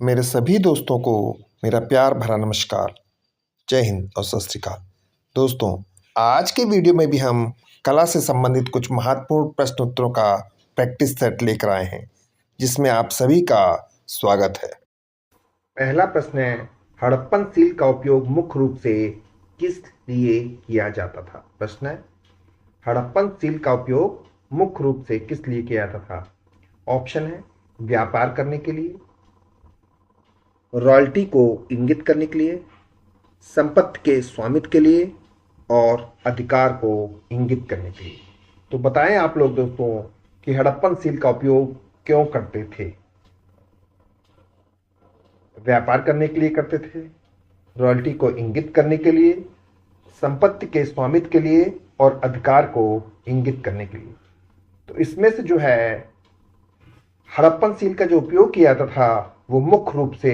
मेरे सभी दोस्तों को मेरा प्यार भरा नमस्कार। जय हिंद और सत श्री अकाल। दोस्तों, आज के वीडियो में भी हम कला से संबंधित कुछ महत्वपूर्ण प्रश्न उत्तरों का प्रैक्टिस सेट लेकर आए हैं, जिसमें आप सभी का स्वागत है। पहला प्रश्न है, हड़प्पन सील का उपयोग मुख्य रूप से किस लिए किया जाता था? प्रश्न है, हड़प्पन सील का उपयोग मुख्य रूप से किस लिए किया जाता था? ऑप्शन है, व्यापार करने के लिए, रॉयल्टी को इंगित करने के लिए, संपत्ति के स्वामित्व के लिए और अधिकार को इंगित करने के लिए। तो बताएं आप लोग दोस्तों कि हड़प्पन सील का उपयोग क्यों करते थे? व्यापार करने के लिए करते थे, रॉयल्टी को इंगित करने के लिए, संपत्ति के स्वामित्व के लिए और अधिकार को इंगित करने के लिए। तो इसमें से जो है हड़प्पन सील का जो उपयोग किया जाता था वो मुख्य रूप से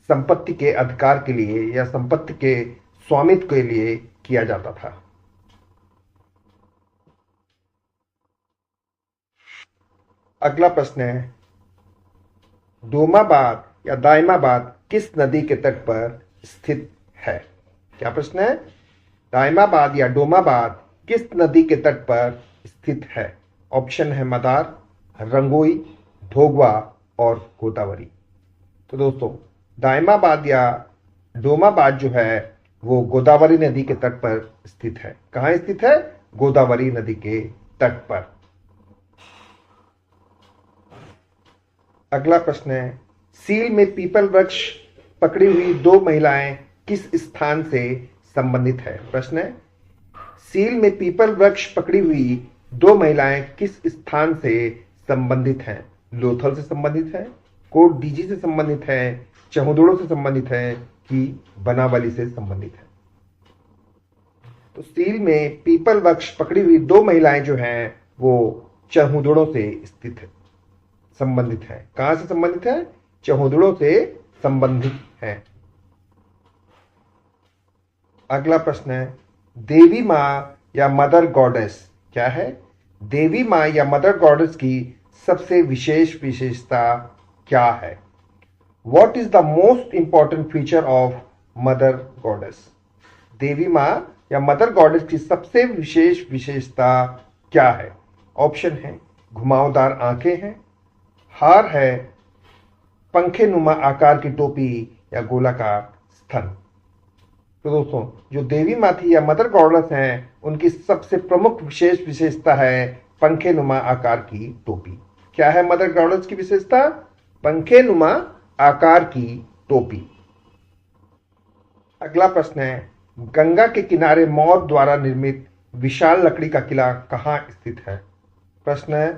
संपत्ति के अधिकार के लिए या संपत्ति के स्वामित्व के लिए किया जाता था। अगला प्रश्न है, डोमाबाद या दाइमाबाद किस नदी के तट पर स्थित है? क्या प्रश्न है? दाइमाबाद या डोमाबाद किस नदी के तट पर स्थित है? ऑप्शन है मदार, रंगोई, भोगवा और गोदावरी। तो दोस्तों, दाइमाबाद या डोमाबाद जो है वो गोदावरी नदी के तट पर स्थित है। कहाँ स्थित है? गोदावरी नदी के तट पर। अगला प्रश्न है, सील में पीपल वृक्ष पकड़ी हुई दो महिलाएं किस स्थान से संबंधित है? प्रश्न है, सील में पीपल वृक्ष पकड़ी हुई दो महिलाएं किस स्थान से संबंधित हैं? लोथल से संबंधित है, कोट डीजी से संबंधित है, चहुदड़ों से संबंधित है कि बनावली से संबंधित है? तो सील में पीपल वृक्ष पकड़ी हुई दो महिलाएं जो हैं वो चहुदड़ों से स्थित है, संबंधित है। कहां से संबंधित है? चहुदड़ों से संबंधित है। अगला प्रश्न है, देवी मां या मदर गॉडेस क्या है? देवी मां या मदर गॉडेस की सबसे विशेष विशेषता क्या है? What is the most important feature of mother goddess? देवी मां या मदर गॉडेस की सबसे विशेष विशेषता क्या है? ऑप्शन है, घुमावदार आंखें हैं, हार है, पंखे नुमा आकार की टोपी या गोलाकार स्तन। तो दोस्तों, जो देवी मां थी या मदर गॉडेस हैं उनकी सबसे प्रमुख विशेष विशेषता है पंखे नुमा आकार की टोपी। क्या है मदर गॉडेस की विशेषता? पंखे नुमा आकार की टोपी। अगला प्रश्न है, गंगा के किनारे मौर द्वारा निर्मित विशाल लकड़ी का किला कहाँ स्थित है? प्रश्न है,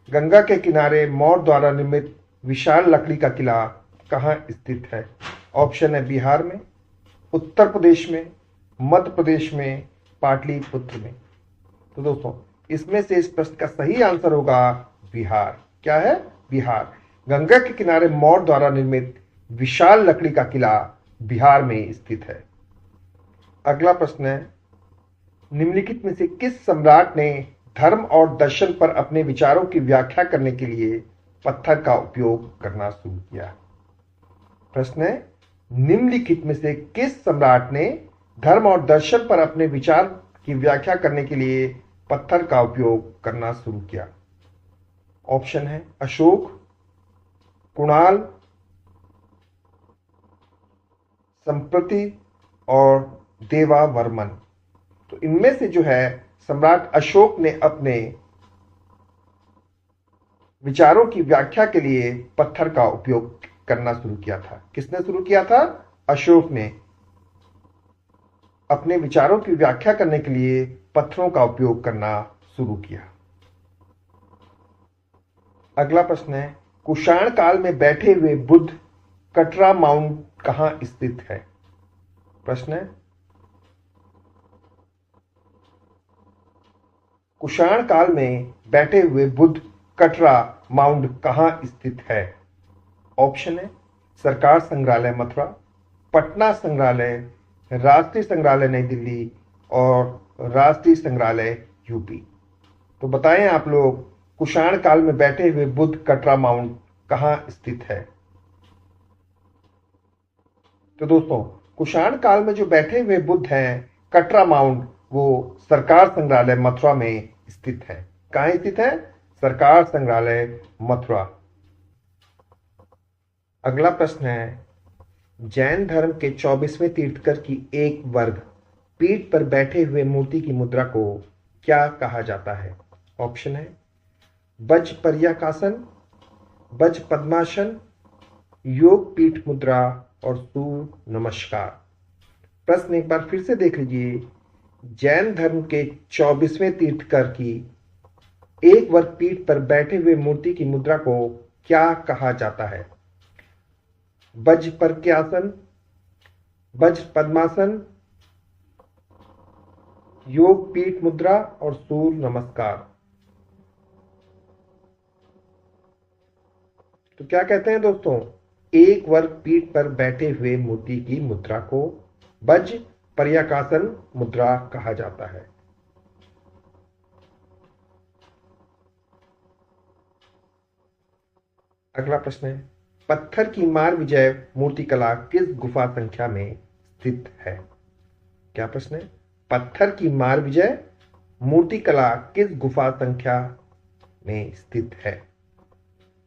गंगा के किनारे मौर द्वारा निर्मित विशाल लकड़ी का किला कहाँ स्थित है? ऑप्शन है, बिहार में, उत्तर प्रदेश में, मध्य प्रदेश में, पाटलिपुत्र में। तो दोस्तों, इसमें से इस प्रश्न का सही आंसर होगा बिहार। क्या है? बिहार। गंगा के किनारे मौर द्वारा निर्मित विशाल लकड़ी का किला बिहार में स्थित है। अगला प्रश्न है, निम्नलिखित में से किस सम्राट ने धर्म और दर्शन पर अपने विचारों की व्याख्या करने के लिए पत्थर का उपयोग करना शुरू किया? प्रश्न है, निम्नलिखित में से किस सम्राट ने धर्म और दर्शन पर अपने विचार की व्याख्या करने के लिए पत्थर का उपयोग करना शुरू किया? ऑप्शन है, अशोक, कुणाल, संप्रति और देवावर्मन। तो इनमें से जो है सम्राट अशोक ने अपने विचारों की व्याख्या के लिए पत्थर का उपयोग करना शुरू किया था। किसने शुरू किया था? अशोक ने अपने विचारों की व्याख्या करने के लिए पत्थरों का उपयोग करना शुरू किया। अगला प्रश्न है, कुषाण काल में बैठे हुए बुद्ध कटरा माउंट कहां स्थित है? प्रश्न है, कुषाण काल में बैठे हुए बुद्ध कटरा माउंट कहां स्थित है? ऑप्शन है, सरकार संग्रहालय मथुरा, पटना संग्रहालय, राष्ट्रीय संग्रहालय नई दिल्ली और राष्ट्रीय संग्रहालय यूपी। तो बताएं आप लोग, कुषाण काल में बैठे हुए बुद्ध कटरा माउंट कहां स्थित है? तो दोस्तों, कुषाण काल में जो बैठे हुए बुद्ध हैं, कटरा माउंट, वो सरकार संग्रहालय मथुरा में स्थित है। कहाँ स्थित है? सरकार संग्रहालय मथुरा। अगला प्रश्न है, जैन धर्म के 24वें तीर्थकर की एक वर्ग पीठ पर बैठे हुए मूर्ति की मुद्रा को क्या कहा जाता है? ऑप्शन है वज पर्याकासन, वज पद्मासन, योग पीठ मुद्रा और सूर्य नमस्कार। प्रश्न एक बार फिर से देख लीजिए। जैन धर्म के 24वें तीर्थकर की एक वर्ग पीठ पर बैठे हुए मूर्ति की मुद्रा को क्या कहा जाता है? वज पर्यासन, वज पद्मासन, योग पीठ मुद्रा और सूर्य नमस्कार। तो क्या कहते हैं दोस्तों? एक वर्ग पीठ पर बैठे हुए मूर्ति की मुद्रा को वज पर्याकासन मुद्रा कहा जाता है। अगला प्रश्न है, पत्थर की मार विजय मूर्तिकला किस गुफा संख्या में स्थित है? क्या प्रश्न है? पत्थर की मार विजय मूर्तिकला किस गुफा संख्या में स्थित है?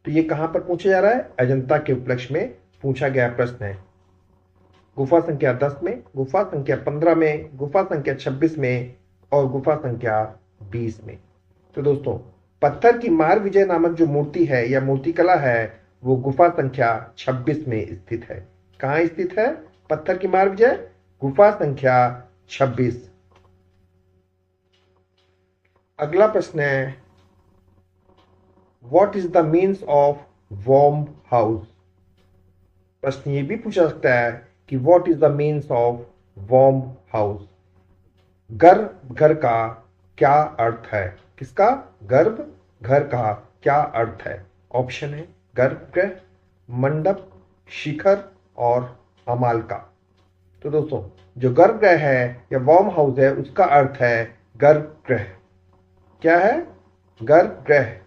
तो ये कहां पर पूछा जा रहा है? अजंता के उपलक्ष्य में पूछा गया प्रश्न है। गुफा संख्या 10 में, गुफा संख्या 15 में, गुफा संख्या 26 में और गुफा संख्या 20 में। तो दोस्तों, पत्थर की मार विजय नामक जो मूर्ति है या मूर्तिकला है, वो गुफा संख्या 26 में स्थित है। कहां स्थित है पत्थर की मार विजय? गुफा संख्या 26। अगला प्रश्न है, what is the means of warm house? प्रश्न ये भी पूछा सकता है कि what is the means of warm house? गर्भ घर का क्या अर्थ है? किसका? गर्भ घर का क्या अर्थ है? ऑप्शन है गर्भगृह, मंडप, शिखर और अमालका। तो दोस्तों, जो गर्भगृह है या वॉर्म हाउस है, उसका अर्थ है गर्भगृह। क्या है? गर्भगृह।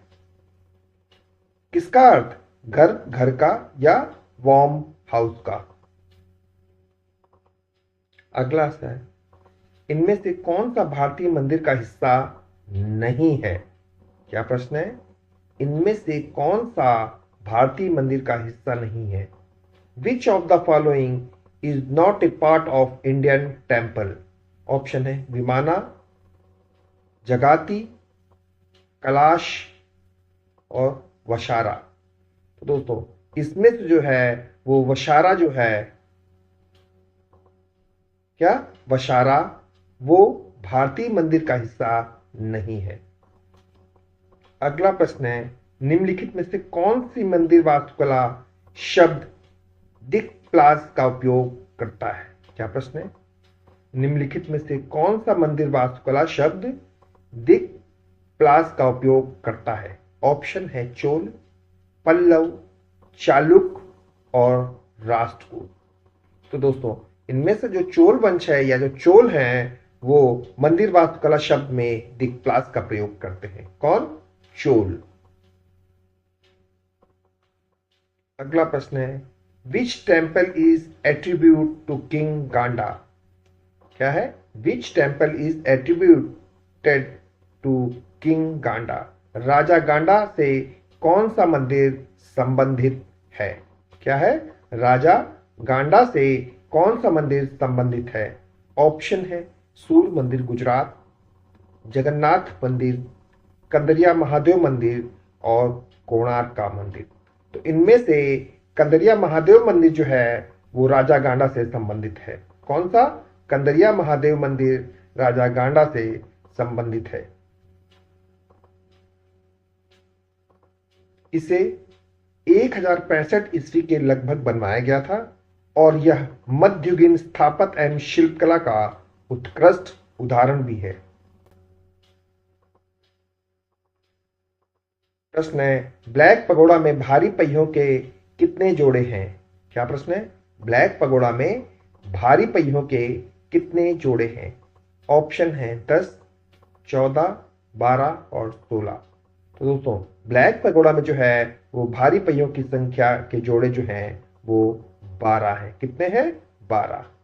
किसका अर्थ? गर्भ घर का या वॉर्म हाउस का। अगला है, इनमें से कौन सा भारतीय मंदिर का हिस्सा नहीं है? क्या प्रश्न है? इनमें से कौन सा भारतीय मंदिर का हिस्सा नहीं है? Which of the following is not a part of Indian temple? Option है विमाना, जगाती, कैलाश और वशारा। तो दोस्तों, इसमें से जो है वो वशारा जो है, क्या वशारा, वो भारतीय मंदिर का हिस्सा नहीं है। अगला प्रश्न है, निम्नलिखित में से कौन सी मंदिर वास्तुकला शब्द दिक्प्लास का उपयोग करता है? क्या प्रश्न है? निम्नलिखित में से कौन सा मंदिर वास्तुकला शब्द दिक्प्लास का उपयोग करता है? ऑप्शन है चोल, पल्लव, चालुक्य और राष्ट्रकूट। तो दोस्तों, इनमें से जो चोल वंश है या जो चोल हैं, वो मंदिर वास्तुकला शब्द में दिक्प्लास का प्रयोग करते हैं। कौन? चोल। अगला प्रश्न है, which temple is attribute to king Ganda? क्या है? Which temple is attributed to king Ganda? राजा गांडा से कौन सा मंदिर संबंधित है? क्या है? राजा गांडा से कौन सा मंदिर संबंधित है? ऑप्शन है सूर्य मंदिर गुजरात, जगन्नाथ मंदिर, कंदरिया महादेव मंदिर और कोणार्क का मंदिर। तो इनमें से कंदरिया महादेव मंदिर जो है वो राजा गांडा से संबंधित है। कौन सा? कंदरिया महादेव मंदिर राजा गांडा से संबंधित है। इसे 1065 ईस्वी के लगभग बनवाया गया था और यह मध्ययुगीन स्थापत एवं शिल्पकला का उत्कृष्ट उदाहरण भी है। प्रश्न है, ब्लैक पगोड़ा में भारी पहियों के कितने जोड़े हैं? क्या प्रश्न है? ब्लैक पगोड़ा में भारी पहियों के कितने जोड़े हैं? ऑप्शन है 10, 14, 12 और 16। तो दोस्तों, ब्लैक पगोड़ा में जो है वो भारी पहियों की संख्या के जोड़े जो हैं वो 12 हैं। कितने हैं? 12।